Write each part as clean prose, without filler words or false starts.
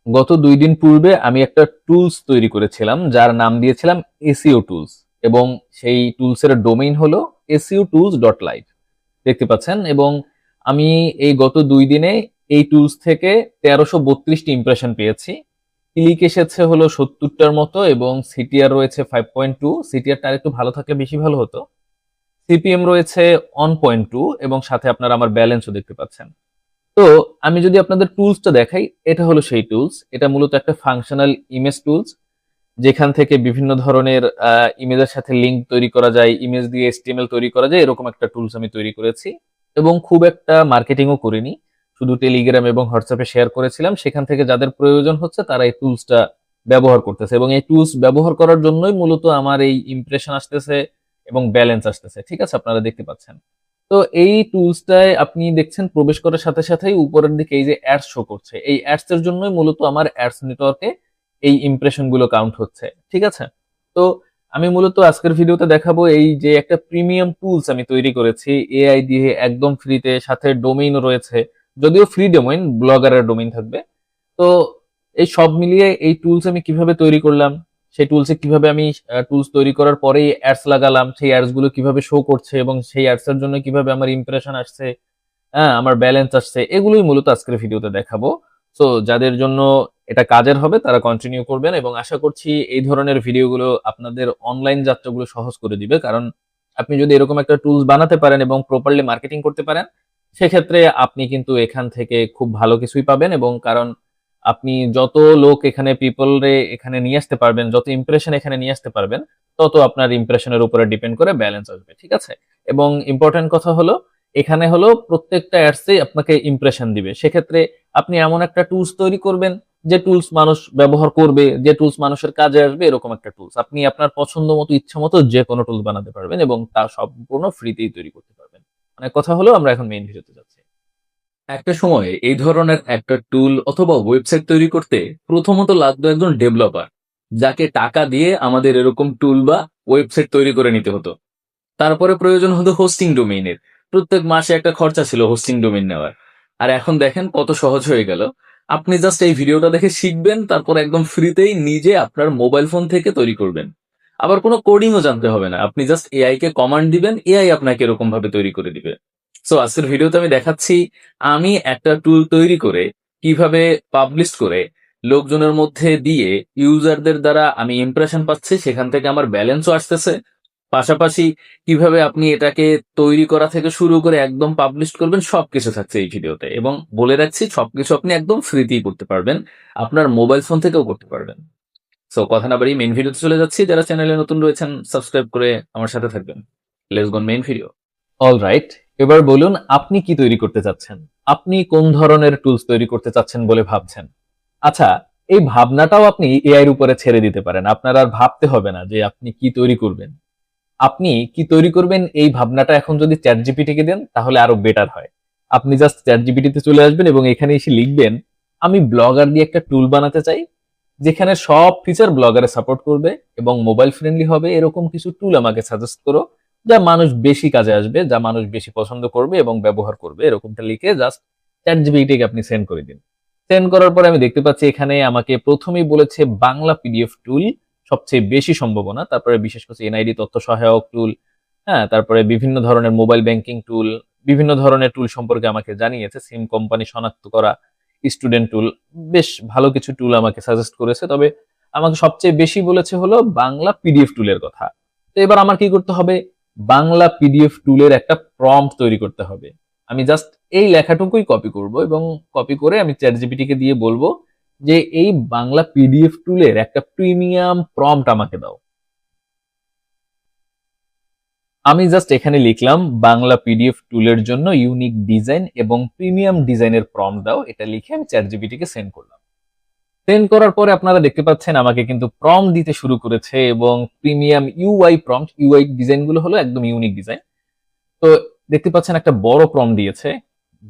গত ২ দিন পূর্বে আমি একটা টুলস তৈরি করেছিলাম যার নাম দিয়েছিলাম এসইও টুলস, এবং সেই টুলসের ডোমেইন হলো seotools.live। দেখতে পাচ্ছেন, এবং আমি এই গত ২ দিনে এই টুলস থেকে ১৩৩২টি ইমপ্রেশন পেয়েছি। ক্লিক এসেছে হলো ৭০টার মতো, এবং সিটিআর রয়েছে 5.2। সিটিআরটা আরেকটু ভালো থাকলে বেশি ভালো হতো। সিপিএম রয়েছে 1.2, এবং সাথে আপনারা আমার ব্যালেন্সও দেখতে পাচ্ছেন। তো আমি যদি আপনাদের টুলসটা দেখাই, এটা হলো সেই টুলস। এটা মূলত একটা ফাংশনাল ইমেজ টুলস, যেখান থেকে বিভিন্ন ধরনের ইমেজের সাথে লিঙ্ক তৈরি করা যায়, ইমেজ দিয়ে এসটিএমএল তৈরি করা যায়, এরকম একটা টুলস আমি তৈরি করেছি। এবং খুব একটা মার্কেটিংও করিনি, শুধু টেলিগ্রাম এবং হোয়াটসঅ্যাপে শেয়ার করেছিলাম। সেখান থেকে যাদের প্রয়োজন হচ্ছে তারা এই টুলসটা ব্যবহার করতেছে, এবং এই টুলস ব্যবহার করার জন্যই মূলত আমার এই ইমপ্রেশন আসতেছে এবং ব্যালেন্স আসতেছে। ঠিক আছে, আপনারা দেখতে পাচ্ছেন। তো এই টুলসটায় আপনি দেখছেন প্রবেশ করার সাথে সাথেই উপরের দিকে এই যে অ্যাডস শো করছে, এই অ্যাডস এর জন্যই মূলত আমার অ্যাডস নেটওয়ার্কে এই ইমপ্রেশন গুলো কাউন্ট হচ্ছে। ঠিক আছে, তো আমি মূলত আজকের ভিডিওতে দেখাবো এই যে একটা প্রিমিয়াম টুলস আমি তৈরি করেছি এআই দিয়ে একদম ফ্রিতে, সাথে ডোমেইনও রয়েছে, যদিও ফ্রি ডোমেইন, ব্লগারের ডোমেইন থাকবে। তো এই সব মিলিয়ে এই টুলস আমি কিভাবে তৈরি করলাম, সেই টুলসে কিভাবে আমি টুলস তৈরি করার পরেই অ্যাডস লাগালাম, সেই অ্যাডস গুলো কিভাবে শো করছে, এবং সেই অ্যাডস এর জন্য কিভাবে আমার ইমপ্রেশন আসছে, হ্যাঁ আমার ব্যালেন্স আসছে, এগুলোই মূলত আজকের ভিডিওতে দেখাবো। সো যাদের জন্য এটা কাজের হবে তারা কন্টিনিউ করবেন, এবং আশা করছি এই ধরনের ভিডিওগুলো আপনাদের অনলাইন যাত্রাগুলো সহজ করে দিবে। কারণ আপনি যদি এরকম একটা টুলস বানাতে পারেন এবং প্রপারলি মার্কেটিং করতে পারেন, সেক্ষেত্রে আপনি কিন্তু এখান থেকে খুব ভালো কিছুই পাবেন। এবং কারণ আপনি যত লোক এখানে পিপল রে এখানে নিয়ে আসতে পারবেন, যত ইমপ্রেশন এখানে নিয়ে আসতে পারবেন, তত আপনার ইমপ্রেশনের উপরে ডিপেন্ড করে ব্যালেন্স আসবে। ঠিক আছে, এবং ইম্পর্টেন্ট কথা হলো এখানে হলো প্রত্যেকটা অ্যাডসেই আপনাকে ইমপ্রেশন দিবে। সেক্ষেত্রে আপনি এমন একটা টুলস তৈরি করবেন যে টুলস মানুষ ব্যবহার করবে, যে টুলস মানুষের কাজে আসবে, এরকম একটা টুলস আপনি আপনার পছন্দ মতো ইচ্ছা মতো যে কোনো টুলস বানাতে পারবেন, এবং তা সম্পূর্ণ ফ্রিতেই তৈরি করতে পারবেন। মানে কথা হলো আমরা এখন মেইন ভিডিওতে যাচ্ছি। একটা সময়ে এই ধরনের একটা টুল অথবা ওয়েবসাইট তৈরি করতে প্রথমত লাগতো একজন ডেভেলপার, যাকে টাকা দিয়ে আমাদের এরকম টুল বা ওয়েবসাইট তৈরি করে নিতে হতো। তারপরে প্রয়োজন হতো হোস্টিং ডোমেইনের, প্রত্যেক মাসে একটা খরচা ছিল হোস্টিং ডোমেইন নেওয়ার। আর এখন দেখেন কত সহজ হয়ে গেল। আপনি জাস্ট এই ভিডিওটা দেখে শিখবেন, তারপর একদম ফ্রিতেই নিজে আপনার মোবাইল ফোন থেকে তৈরি করবেন। আবার কোনো কোডিংও জানতে হবে না, আপনি জাস্ট এআই কে কমান্ড দিবেন, এআই আপনাকে এরকম ভাবে তৈরি করে দিবে। সো আজকের ভিডিওতে আমি দেখাচ্ছি আমি একটা টুল তৈরি করে কিভাবে পাবলিশ করে লোকজনের মধ্যে দিয়ে ইউজারদের দ্বারা আমি ইমপ্রেশন পাচ্ছি, সেখান থেকে আমার ব্যালেন্সও আসতেছে। পাশাপাশি কিভাবে আপনি এটাকে তৈরি করা থেকে শুরু করে একদম পাবলিশ করবেন সবকিছু থাকছে এই ভিডিওতে, এবং বলে রাখছি সবকিছু আপনি একদম ফ্রিতেই করতে পারবেন, আপনার মোবাইল ফোন থেকেও করতে পারবেন। সো কথা না বাড়িয়ে মেইন ভিডিওতে চলে যাচ্ছি। যারা চ্যানেলে নতুন রয়েছেন সাবস্ক্রাইব করে আমার সাথে থাকবেন। Let's go main video. Alright, এবার বলুন আপনি কি তৈরি করতে চাচ্ছেন, আপনি কোন ধরনের টুলস তৈরি করতে চাচ্ছেন বলে ভাবছেন। আচ্ছা, এই ভাবনাটাও আপনি এআই এর উপরে ছেড়ে দিতে পারেন, আপনার আর ভাবতে হবে না যে আপনি কি তৈরি করবেন। আপনি কি তৈরি করবেন এই ভাবনাটা এখন যদি চ্যাট জিপিটিকে দেন তাহলে আরো বেটার হয়। আপনি জাস্ট চ্যাট জিপিটিতে চলে আসবেন এবং এখানে এসে লিখবেন আমি ব্লগার দিয়ে একটা টুল বানাতে চাই, যেখানে সব ফিচার ব্লগারে সাপোর্ট করবে এবং মোবাইল ফ্রেন্ডলি হবে, এরকম কিছু টুল আমাকে সাজেস্ট করো যা মানুষ বেশি কাজে আসবে, যা মানুষ বেশি পছন্দ করবে এবং ব্যবহার করবে, এরকমটা লিখে জাস্ট চ্যাট জিপিটিকে আপনি সেন্ড করে দিন। সেন্ড করার পরে আমি দেখতে পাচ্ছি এখানে আমাকে প্রথমেই বলেছে বাংলা পিডিএফ টুল সবচেয়ে বেশি সম্ভাবনা, তারপরে বিশেষ করে এনআইডি তথ্য সহায়ক টুল, হ্যাঁ তারপরে বিভিন্ন ধরনের মোবাইল ব্যাংকিং টুল, বিভিন্ন ধরনের টুল সম্পর্কে আমাকে জানিয়েছে, সিম কোম্পানি শনাক্ত করা, স্টুডেন্ট টুল, বেশ ভালো কিছু টুল আমাকে সাজেস্ট করেছে। তবে আমাকে সবচেয়ে বেশি বলেছে হলো বাংলা পিডিএফ টুলের কথা। তো এবার আমার কি করতে হবে, বাংলা পিডিএফ টুলের একটা প্রম্পট তৈরি করতে হবে। আমি জাস্ট এই লেখাটুকুই কপি করব, এবং কপি করে আমি চ্যাট জিপিটি কে দিয়ে বলবো যে এই বাংলা পিডিএফ টুলের একটা প্রিমিয়াম প্রম্পট আমাকে দাও। আমি জাস্ট এখানে লিখলাম বাংলা পিডিএফ টুলের জন্য ইউনিক ডিজাইন এবং প্রিমিয়াম ডিজাইনের প্রম্পট দাও, এটা লিখে আমি চ্যাট জিপিটি কে সেন্ড করলাম। সেন্ড করার পরে আপনারা দেখতে পাচ্ছেন আমাকে কিন্তু প্রম্পট দিতে শুরু করেছে, এবং premium UI prompt, UI design গুলো হলো একদম ইউনিক ডিজাইন। তো দেখতে পাচ্ছেন একটা বড় প্রম্পট দিয়েছে,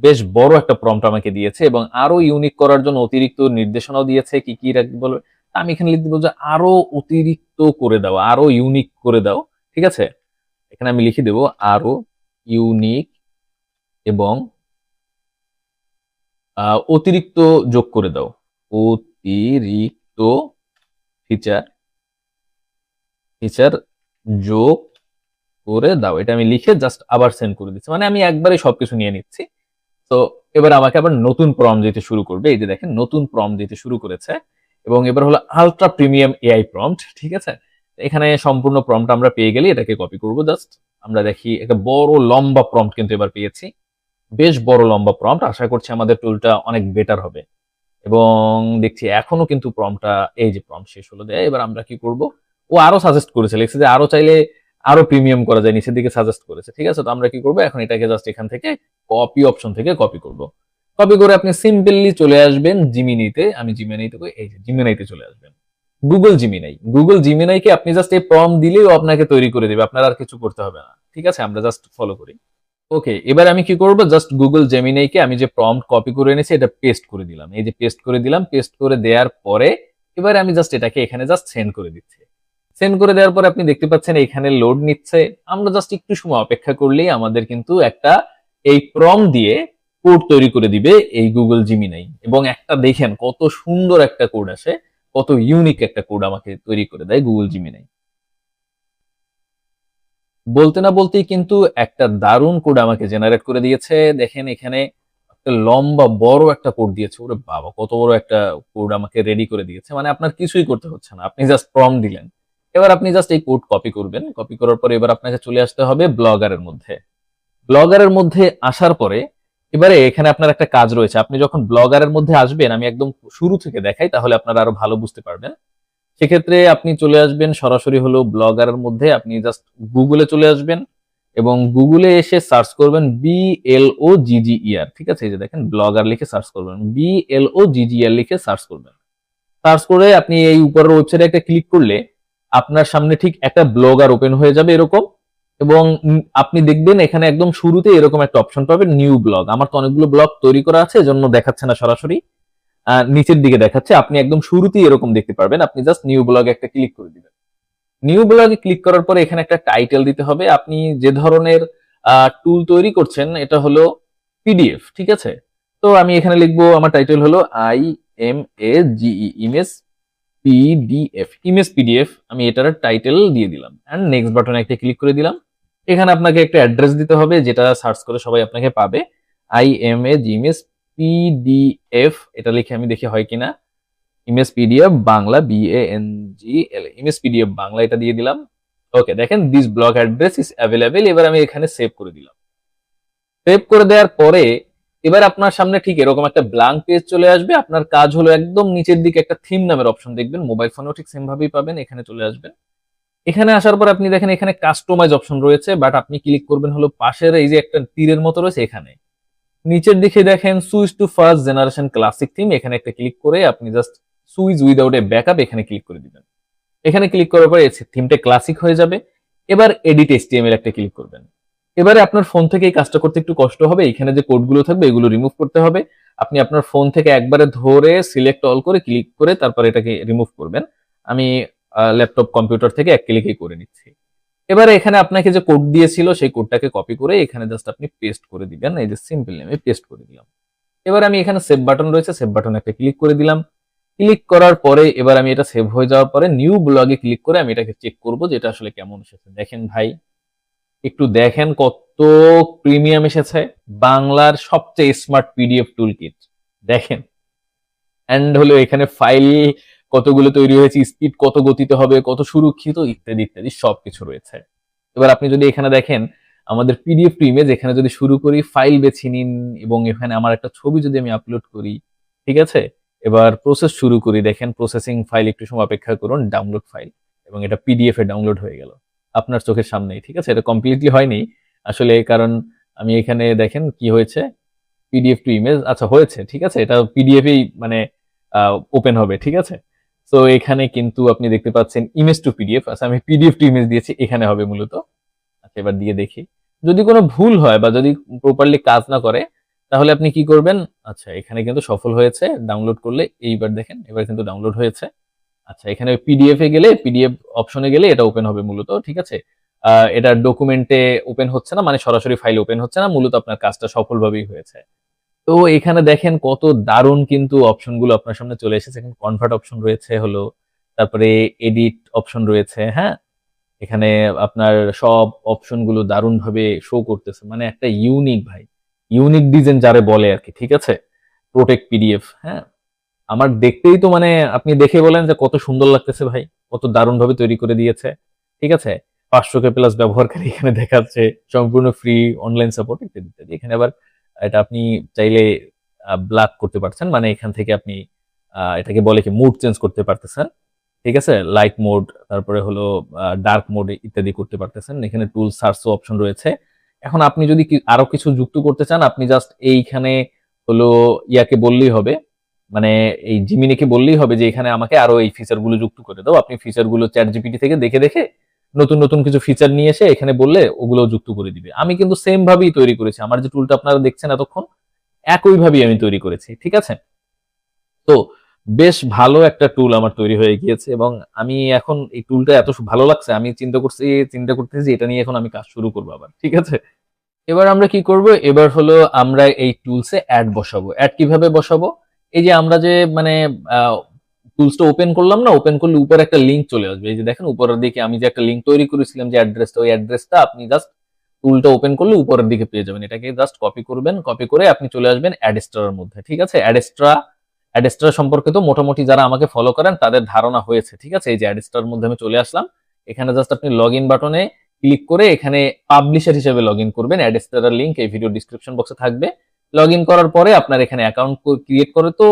বেশ বড় একটা প্রম্পট আমাকে দিয়েছে, এবং আরো ইউনিক করার জন্য অতিরিক্ত নির্দেশনাও দিয়েছে কি কি রাখবে বলবে। আমি এখানে লিখতে বলবো যে আরো অতিরিক্ত করে দাও, আরো ইউনিক করে দাও। ঠিক আছে, এখানে আমি লিখে দেবো আরো ইউনিক এবং অতিরিক্ত যোগ করে দাও, অতিরিক্ত ফিচার ফিচার যোগ করে দাও, এটা আমি লিখে জাস্ট আবার সেন্ড করে দিচ্ছি। মানে আমি একবারে সবকিছু নিয়ে নিচ্ছি। তো এবার আমাকে আবার নতুন প্রম্পট দিতে শুরু করবে। এই যে দেখেন নতুন প্রম্পট দিতে শুরু করেছে, এবং এবার হলো আলট্রা প্রিমিয়াম এআই প্রম্পট। ঠিক আছে, এখানে সম্পূর্ণ প্রম্পট আমরা পেয়ে গেলে এটাকে কপি করব জাস্ট। আমরা দেখি একটা বড় লম্বা প্রম্পট কিন্তু এবার পেয়েছি, বেশ বড় লম্বা প্রম্পট। আশা করছি আমাদের টুলটা অনেক বেটার হবে। এবং দেখছি এখনো কিন্তু প্রম্পটটা, এই যে প্রম্পট শেষ হলো দেয়। এবার আমরা কি করব, ও আরো সাজেস্ট করেছে, লিখছে যে আরো চাইলে আরো প্রিমিয়াম করা যায়, নিচের দিকে সাজেস্ট করেছে। ঠিক আছে, তো আমরা কি করব, এখন এটাকে জাস্ট এখান থেকে কপি অপশন থেকে কপি করব। কপি করে আপনি সিম্পলি চলে আসবেন জিমিনিতে। আমি জিমিনাইতে, এই যে জিমিনাইতে চলে আসবেন। গুগল জিমিনাইকে আপনি জাস্ট এই প্রম্পট দিলেই ও আপনাকে তৈরি করে দেবে, আপনার আর কিছু করতে হবে না। ঠিক আছে, আমরা জাস্ট ফলো করি। ওকে, এবার আমি কি করব, জাস্ট গুগল জেমিনাইকে আমি যে প্রম্পট কপি করে এনেছি এটা পেস্ট করে দিলাম। এই যে পেস্ট করে দিলাম। পেস্ট করে দেওয়ার পরে এবার আমি জাস্ট এটাকে এখানে জাস্ট সেন্ড করে দিচ্ছি। সেন্ড করে দেওয়ার পরে আপনি দেখতে পাচ্ছেন এখানে লোড নিচ্ছে। আমরা জাস্ট একটু সময় অপেক্ষা করলেই আমাদের কিন্তু একটা এই প্রম্পট দিয়ে কোড তৈরি করে দিবে এই গুগল জিমিনাই। এবং একটা দেখেন কত সুন্দর একটা কোড আসে, কত ইউনিক একটা কোড আমাকে তৈরি করে দেয় গুগল জিমিনাই। বলতে না বলতেই কিন্তু একটা দারুণ কোড আমাকে জেনারেট করে দিয়েছে। দেখেন এখানে একটা লম্বা বড় একটা কোড দিয়েছে। ওরে বাবা, কত বড় একটা কোড আমাকে রেডি করে দিয়েছে। মানে আপনার কিছুই করতে হচ্ছে না, আপনি জাস্ট প্রম্পট দিলেন। এবার আপনি জাস্ট এই কোড কপি করবেন। কপি করার পরে এবার আপনাকে চলে আসতে হবে ব্লগারের মধ্যে। ব্লগারের মধ্যে আসার পরে এবারে এখানে আপনার একটা কাজ রয়েছে। আপনি যখন ব্লগারের মধ্যে আসবেন, আমি একদম শুরু থেকে দেখাই তাহলে আপনারা আরো ভালো বুঝতে পারবেন। সেক্ষেত্রে আপনি চলে আসবেন সরাসরি হলো ব্লগারের মধ্যে। আপনি জাস্ট গুগলে চলে আসবেন এবং গুগলে এসে সার্চ করবেন BLOGGER। ঠিক আছে, এই যে দেখেন ব্লগার লিখে সার্চ করবেন, BLOGGER লিখে সার্চ করবেন। সার্চ করে আপনি এই উপরের ওয়েবসাইটে একটা ক্লিক করলে আপনার সামনে ঠিক একটা ব্লগার ওপেন হয়ে যাবে এরকম। এবং আপনি দেখবেন এখানে একদম শুরুতে এরকম একটা অপশন পাবেন, নিউ ব্লগ। আমার তো অনেকগুলো ব্লগ তৈরি করা আছে, এজন্য দেখাচ্ছে না সরাসরি, নিচের দিকে দেখাচ্ছে। আপনি একদম শুরুতেই এরকম দেখতে পারবেন। আপনি জাস্ট নিউ ব্লগে একটা ক্লিক করে দিবেন। নিউ ব্লগে ক্লিক করার পরে এখানে একটা টাইটেল দিতে হবে। আপনি যে ধরনের টুল তৈরি করছেন এটা হলো পিডিএফ। ঠিক আছে, তো আমি এখানে লিখবো, আমার টাইটেল হলো IMAGE, image PDF, image PDF. আমি এটার টাইটেল দিয়ে দিলাম এন্ড নেক্সট বাটনে একটা ক্লিক করে দিলাম। এখানে আপনাকে একটা অ্যাড্রেস দিতে হবে যেটা সার্চ করে সবাই আপনাকে পাবে। IMAGE ইমেজ পিডিএফ, এটা লিখে আমি দেখি হয় কিনা। Image PDF Bangla, BANGL, image PDF Bangla, এটা দিয়ে দিলাম। ওকে, দেখেন this blog address is available. এবার আমি এখানে সেভ করে দিলাম। সেভ করে দেওয়ার পরে এবার আপনার সামনে ঠিক এরকম একটা ব্ল্যাঙ্ক পেজ চলে আসবে। আপনার কাজ হলো একদম নিচের দিকে একটা থিম নামের অপশন দেখবেন, মোবাইল ফোনেও ঠিক সেম ভাবেই পাবেন। এখানে চলে আসবেন। এখানে আসার পর আপনি দেখেন এখানে কাস্টমাইজ অপশন রয়েছে, বাট আপনি ক্লিক করবেন হলো পাশের এই যে একটা তীরের মতো রয়েছে এখানে। নিচের দিকে দেখেন switch to first generation classic theme, এখানে একটা ক্লিক করে আপনি just switch without a backup এখানে ক্লিক করে দিবেন। এখানে ক্লিক করার পরে থিমটা ক্লাসিক হয়ে যাবে। এবার এডিট HTML একটা ক্লিক করবেন। এবারে আপনার ফোন থেকে এই কাজটা করতে একটু কষ্ট হবে। এখানে যে কোডগুলো থাকবে এগুলো রিমুভ করতে হবে। আপনি আপনার ফোন থেকে একবারে ধরে সিলেক্ট অল করে ক্লিক করে তারপর এটাকে রিমুভ করবেন। আমি ল্যাপটপ কম্পিউটার থেকে এক ক্লিকেই করে নিচ্ছি। এবারে এখানে আপনাকে যে কোড দিয়েছিল সেই কোডটাকে কপি করে এখানে জাস্ট আপনি পেস্ট করে দিবেন। এই যে সিম্পল আমি পেস্ট করে দিলাম। এবার আমি এখানে সেভ বাটন রয়েছে, সেভ বাটনে একটা ক্লিক করে দিলাম। ক্লিক করার পরে এবার আমি এটা সেভ হয়ে যাওয়ার পরে নিউ ব্লগে ক্লিক করে আমি এটাকে চেক করব যে এটা আসলে কেমন এসেছে। দেখেন ভাই, একটু দেখেন কত প্রিমিয়াম এসেছে, বাংলার সবচেয়ে স্মার্ট পিডিএফ টুল কিট। দেখেন, এন্ড হলো এখানে ফাইল কতগুলো তৈরি হয়েছে, স্পিড কত গতিতে হবে, কত সুরক্ষিত, ইত্যাদি ইত্যাদি সবকিছু রয়েছে। এবার আপনি যদি এখানে দেখেন আমাদের পিডিএফ টু ইমেজ, এখানে যদি শুরু করি ফাইল বেছে নিন এবং এখানে আমার একটা ছবি যদি আমি আপলোড করি, ঠিক আছে। এবার প্রসেস শুরু করি। দেখেন প্রসেসিং ফাইল, একটু সময় অপেক্ষা করুন, ডাউনলোড ফাইল, এবং এটা পিডিএফ এ ডাউনলোড হয়ে গেল আপনার চোখের সামনেই। ঠিক আছে, এটা কমপ্লিটলি হয়নি আসলে, কারণ আমি এখানে দেখেন কি হয়েছে, পিডিএফ টু ইমেজ, আচ্ছা হয়েছে, ঠিক আছে, এটা পিডিএফ এই মানে ওপেন হবে। ঠিক আছে, তো এখানে কিন্তু আপনি দেখতে পাচ্ছেন ইমেজ টু পিডিএফ। আচ্ছা আমি পিডিএফ টু ইমেজ দিয়েছি, এখানে হবে মূলত। আচ্ছা এবার দিয়ে দেখি, যদি কোনো ভুল হয় বা যদি প্রপারলি কাজ না করে তাহলে আপনি কি করবেন। আচ্ছা এখানে কিন্তু সফল হয়েছে, ডাউনলোড করলে এইবার দেখেন, এবার কিন্তু ডাউনলোড হয়েছে। আচ্ছা এখানে পিডিএফ এ গেলে, পিডিএফ অপশনে গেলে এটা ওপেন হবে মূলত। ঠিক আছে, এটা ডকুমেন্টে ওপেন হচ্ছে না, মানে সরাসরি ফাইল ওপেন হচ্ছে না, মূলত আপনার কাজটা সফলভাবেই হয়েছে। তো এখানে দেখেন কত দারুণ কিন্তু অপশনগুলো আপনার সামনে চলে এসেছে। এখানে কনভার্ট অপশন রয়েছে হলো, তারপরে এডিট অপশন রয়েছে, হ্যাঁ? এখানে আপনার সব অপশনগুলো দারুণভাবে শো করতেছে। মানে একটা ইউনিক ভাই। ইউনিক ডিজাইন যারে বলে আরকি, ঠিক আছে? প্রোটেক্ট পিডিএফ, হ্যাঁ? আমার দেখতেই তো মানে আপনি দেখে বলেন যে কত সুন্দর লাগতেছে ভাই। কত দারুণভাবে তৈরি করে দিয়েছে। ঠিক আছে? 500K প্লাস ব্যবহারকারী এখানে দেখাচ্ছে। সম্পূর্ণ ফ্রি অনলাইন সাপোর্ট ইত্যাদি, ইত্যাদি। এখানে আবার এটা আপনি চাইলে ব্ল্যাক করতে পারছেন। মানে এখান থেকে আপনি এটাকে বলে কি মুড চেঞ্জ করতে পারতেছেন। ঠিক আছে? লাইট মোড, তারপরে হলো ডার্ক মোড ইত্যাদি করতে পারতেছেন। এখানে টুল সার্চও অপশন রয়েছে। এখন আপনি যদি আরো কিছু যুক্ত করতে চান, আপনি জাস্ট এইখানে হলো ইয়াকে বললেই হবে। মানে এই জিমিনিকে বললেই হবে যে এখানে আমাকে আরো এই ফিচার গুলো যুক্ত করে দাও। আপনি ফিচার গুলো চ্যাট জিপিটি থেকে দেখে দেখে নতুন নতুন কিছু ফিচার নিয়ে এসে এখানে বললে ওগুলো যুক্ত করে দিবে। আমি কিন্তু সেম ভাবেই তৈরি করেছি। আমার যে টুলটা আপনারা দেখছেন এতক্ষণ, একই ভাবেই আমি তৈরি করেছি। ঠিক আছে? তো বেশ ভালো একটা টুল আমার তৈরি হয়ে গিয়েছে এবং আমি এখন এই টুলটা এত ভালো লাগছে, আমি চিন্তা করতেছি এটা নিয়ে এখন আমি কাজ শুরু করবো আবার। ঠিক আছে? এবার আমরা কি করব? এবার হলো আমরা এই টুলসে অ্যাড বসাবো। অ্যাড কিভাবে বসাবো? এই যে আমরা যে মানে টুলসটা ওপেন করলাম না? ওপেন করলে উপরে একটা লিংক চলে আসবে। এই যে দেখেন উপরের দিকে আমি যে একটা লিংক তৈরি করেছিলাম যে অ্যাড্রেসটা, ওই অ্যাড্রেসটা আপনি জাস্ট টুলটা ওপেন করলে উপরের দিকে পেয়ে যাবেন। এটাকে জাস্ট কপি করবেন। কপি করে আপনি চলে আসবেন অ্যাডস্টারের মধ্যে। ঠিক আছে? অ্যাডস্টার সম্পর্কে তো মোটামুটি যারা আমাকে ফলো করেন তাদের ধারণা হয়েছে। ঠিক আছে? এই যে অ্যাডস্টারের মধ্যে আমি চলে আসলাম। এখানে জাস্ট আপনি লগইন বাটনে ক্লিক করে এখানে পাবলিশার হিসেবে লগইন করবেন। অ্যাডস্টারের লিংক এই ভিডিও ডিসক্রিপশন বক্সে থাকবে। লগইন করার পরে আপনার এখানে অ্যাকাউন্ট ক্রিয়েট করে তো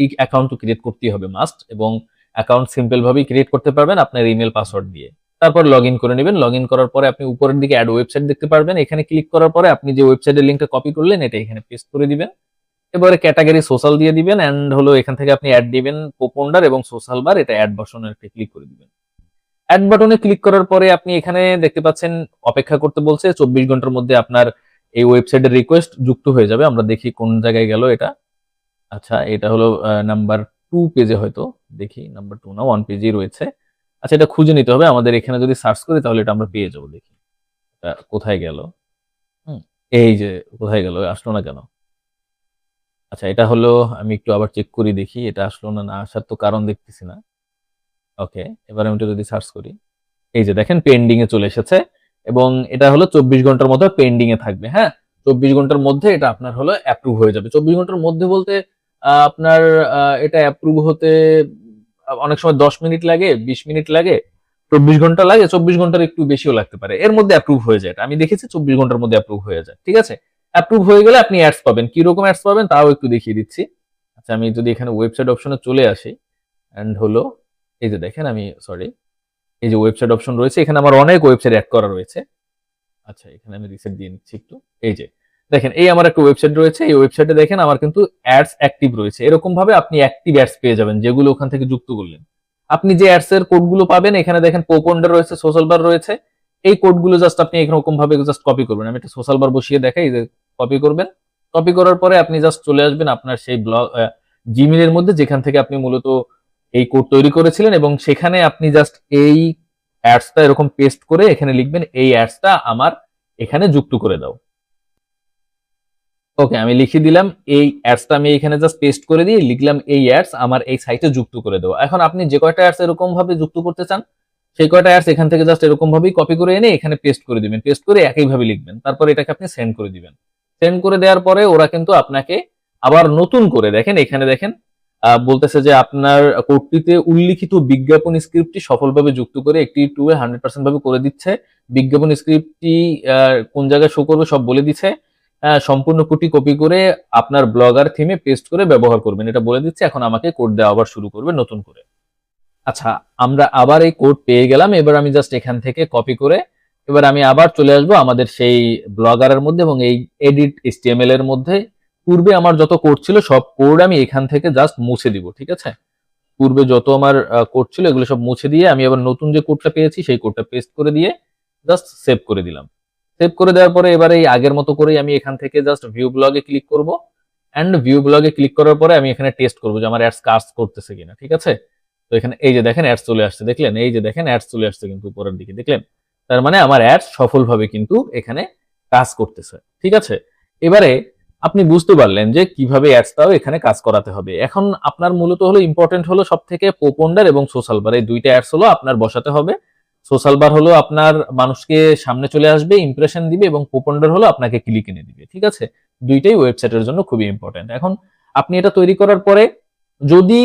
এই অ্যাকাউন্ট তো ক্রিয়েট করতেই হবে মাস্ট, এবং অ্যাকাউন্ট সিম্পল ভাবেই ক্রিয়েট করতে পারবেন আপনার ইমেল পাসওয়ার্ড দিয়ে। তারপর লগইন করে নেবেন। লগইন করার পরে আপনি উপরের দিকে অ্যাড ওয়েবসাইট দেখতে পারবেন। এখানে ক্লিক করার পরে আপনি যে ওয়েবসাইটের লিংকটা কপি করলেন এটা এখানে পেস্ট করে দিবেন। এবারে ক্যাটাগরি সোশ্যাল দিয়ে দিবেন এন্ড হলো এখান থেকে আপনি অ্যাড দিবেন কোপন্ডার এবং সোশ্যাল বার, এটা অ্যাড বাটনে ক্লিক করে দিবেন। অ্যাড বাটনে ক্লিক করার পরে আপনি এখানে দেখতে পাচ্ছেন অপেক্ষা করতে বলছে। 24 ঘন্টার মধ্যে আপনার এই ওয়েবসাইটের রিকোয়েস্ট যুক্ত হয়ে যাবে। আমরা দেখি কোন জায়গায় গেল এটা। আচ্ছা, এটা হলো নাম্বার 2 পেজে, হয়তো দেখি নাম্বার 2 না 1 পেজেই রয়েছে। আচ্ছা, এটা খুঁজে নিতে হবে আমাদের। এখানে যদি সার্চ করি তাহলে এটা আমরা পেয়ে যাবো। দেখি এটা কোথায় গেল। হুম, এই যে কোথায় গেল, আসলো না কেন? আচ্ছা, এটা হলো, আমি একটু আবার চেক করি দেখি এটা আসলো না, না আসার তো কারণ দেখতেছি না। ওকে, এবার আমি এটা যদি সার্চ করি, এই যে দেখেন পেন্ডিং এ চলে এসেছে এবং এটা হলো 24 ঘন্টার মধ্যে পেন্ডিং এ থাকবে। হ্যাঁ, 24 ঘন্টার মধ্যে এটা আপনার হলো অ্যাপ্রুভ হয়ে যাবে। 24 ঘন্টার মধ্যে বলতে আপনার এটা অ্যাপ্রুভ হতে অনেক সময় 10 মিনিট লাগে, 20 মিনিট লাগে, 24 ঘন্টা লাগে, 24 ঘন্টার একটু বেশিও লাগতে পারে। এর মধ্যে অ্যাপ্রুভ হয়ে যায়। এটা আমি দেখেছি 24 ঘন্টার মধ্যে অ্যাপ্রুভ হয়ে যায়। ঠিক আছে? অ্যাপ্রুভ হয়ে গেলে আপনি অ্যাডস পাবেন। কি রকম অ্যাডস পাবেন তাও একটু দেখিয়ে দিচ্ছি। আচ্ছা, আমি যদি এখানে ওয়েবসাইট অপশনে চলে আসি এন্ড হলো এই যে দেখেন, আমি সরি, এই যে ওয়েবসাইট অপশন রয়েছে, এখানে আমার অনেক ওয়েবসাইট অ্যাড করা রয়েছে। আচ্ছা, এখানে আমি রিসেট দিয়ে নিচ্ছি একটু। এই যে দেখেন, এই আমার একটা ওয়েবসাইট রয়েছে। এই ওয়েবসাইটে দেখেন আমার কিন্তু অ্যাডস অ্যাক্টিভ রয়েছে। এরকম ভাবে আপনি অ্যাক্টিভ অ্যাডস পেয়ে যাবেন যেগুলো ওখান থেকে যুক্ত করলেন। আপনি যে অ্যাডস এর কোডগুলো পাবেন এখানে দেখেন পোপন্ডার রয়েছে, সোশ্যাল বার রয়েছে। এই কোডগুলো জাস্ট আপনি এরকম ভাবে জাস্ট কপি করবেন। আমি একটা সোশ্যাল বার বসিয়ে দেখাই, এই যে কপি করবেন। কপি করার পরে আপনি জাস্ট চলে আসবেন আপনার সেই ব্লগ জিমেইল এর মধ্যে যেখান থেকে আপনি মূলত এই কোড তৈরি করেছিলেন, এবং সেখানে আপনি জাস্ট এই অ্যাডসটা এরকম পেস্ট করে এখানে লিখবেন এই অ্যাডসটা আমার এখানে যুক্ত করে দাও। ওকে, আমি লিখে দিলাম এই অ্যাডসটা আমি এখানে জাস্ট পেস্ট করে দিয়ে লিখলাম এই অ্যাডস আমার এই সাইটে যুক্ত করে দাও। এখন আপনি যে কয়টা অ্যাডস এরকম ভাবে যুক্ত করতে চান সেই কয়টা অ্যাডস এখান থেকে জাস্ট এরকম ভাবেই কপি করে এনে এখানে পেস্ট করে দিবেন। পেস্ট করে একই ভাবে লিখবেন। তারপর এটাকে আপনি সেন্ড করে দিবেন। সেন্ড করে দেওয়ার পরে ওরা কিন্তু আপনাকে আবার নতুন করে দেখেন এখানে দেখেন বলতেছে যে আপনার কোডটিতে উল্লিখিত বিজ্ঞাপন স্ক্রিপ্টটি সফলভাবে যুক্ত করে একটি টুলে 100% ভাবে করে দিচ্ছে। বিজ্ঞাপন স্ক্রিপ্টটি কোন জায়গায় শো করবে সব বলে দিচ্ছে। সম্পূর্ণ কোডটি কপি করে আপনার ব্লগার থিমে পেস্ট করে ব্যবহার করবেন, এটা বলে দিচ্ছে। এখন আমাকে কোড দেওয়া আবার শুরু করবে নতুন করে। আচ্ছা, আমরা আবার এই কোড পেয়ে গেলাম। এবার আমি জাস্ট এখান থেকে কপি করে এবার আমি আবার চলে আসবো আমাদের সেই ব্লগারের মধ্যে এবং এই এডিট এইচটিএমএল এর মধ্যে। পূর্বে আমার যত কোড ছিল সব কোড আমি এখান থেকে জাস্ট মুছে দিব। ঠিক আছে? পূর্বে যত আমার কোড ছিল এগুলো সব মুছে দিয়ে আমি আবার নতুন যে কোডটা পেয়েছি সেই কোডটা পেস্ট করে দিয়ে জাস্ট সেভ করে দিলাম। সেভ করে দেওয়ার পরে এবারে এই আগের মতো করেই আমি এখান থেকে জাস্ট ভিউ ব্লগে ক্লিক করব এন্ড ভিউ ব্লগে ক্লিক করার পরে আমি এখানে টেস্ট করব যে আমার অ্যাডস কাজ করতেছে কিনা। ঠিক আছে? তো এখানে এই যে দেখেন অ্যাডস চলে আসছে, দেখলেন? এই যে দেখেন অ্যাডস চলে আসছে কিন্তু উপরের দিকে, দেখলেন? তার মানে আমার অ্যাডস সফলভাবে কিন্তু এখানে কাজ করতেছে। ঠিক আছে? এবারে আপনি বুঝতে পারলেন যে কিভাবে অ্যাডসটাও এখানে কাজ করাতে হবে। এখন আপনার মূলত হলো ইম্পর্টেন্ট হলো সবথেকে পোপন্ডার এবং সোশ্যাল বার, এই দুইটা অ্যাডস হলো আপনার বসাতে হবে। সোশ্যাল বার হলো আপনার মানুষকে সামনে চলে আসবে, ইমপ্রেশন দিবে, এবং পোপন্ডার হলো আপনাকে ক্লিক এনে দিবে। ঠিক আছে? দুইটাই ওয়েবসাইটের জন্য খুবই ইম্পর্টেন্ট। এখন আপনি এটা তৈরি করার পরে যদি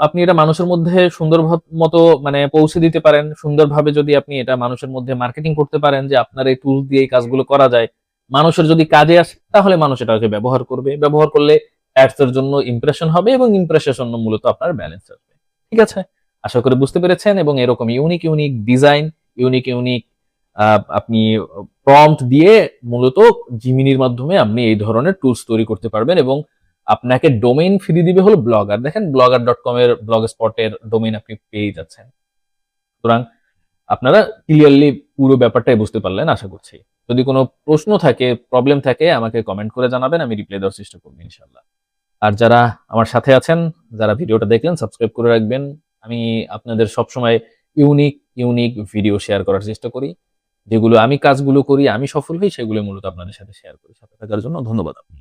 আপনি এটা মানুষের মধ্যে সুন্দর মতো মানে পৌঁছে দিতে পারেন, সুন্দরভাবে যদি আপনি এটা মানুষের মধ্যে মার্কেটিং করতে পারেন যে আপনার এই টুল দিয়ে এই কাজগুলো করা যায়, মানুষের যদি কাজে আসে তাহলে মানুষ এটাকে ব্যবহার করবে। ব্যবহার করলে অ্যাডস এর জন্য ইমপ্রেশন হবে এবং ইমপ্রেশনের জন্য মূলত আপনার ব্যালেন্স আসবে। ঠিক আছে? আশা করি বুঝতে পেরেছেন, এবং এরকম unique unique design, unique unique আপনি প্রম্পট দিয়ে মূলত জিমিনির মাধ্যমে আপনি এই ধরনের টুলস তৈরি করতে পারবেন, এবং আপনাকে ডোমেইন ফ্রি দিবে হলো ব্লগার। দেখেন blogger.com এর ব্লগ স্পটের ডোমেইন আপনি পেয়ে যাচ্ছেন। সুতরাং আপনারা ক্লিয়ারলি পুরো ব্যাপারটাই বুঝতে পারলেন আশা করছি। যদি কোনো প্রশ্ন থাকে, প্রবলেম থাকে, আমাকে কমেন্ট করে জানাবেন, আমি রিপ্লাই দেওয়ার চেষ্টা করব ইনশাআল্লাহ। আর যারা আমার সাথে আছেন, যারা ভিডিওটা দেখলেন, সাবস্ক্রাইব করে রাখবেন। আমি আপনাদের সবসময় ইউনিক ইউনিক ভিডিও শেয়ার করার চেষ্টা করি। যেগুলো আমি কাজগুলো করি, আমি সফল হই, সেগুলো মূলত আপনাদের সাথে শেয়ার করি। সাথে থাকার জন্য ধন্যবাদ আপনাকে।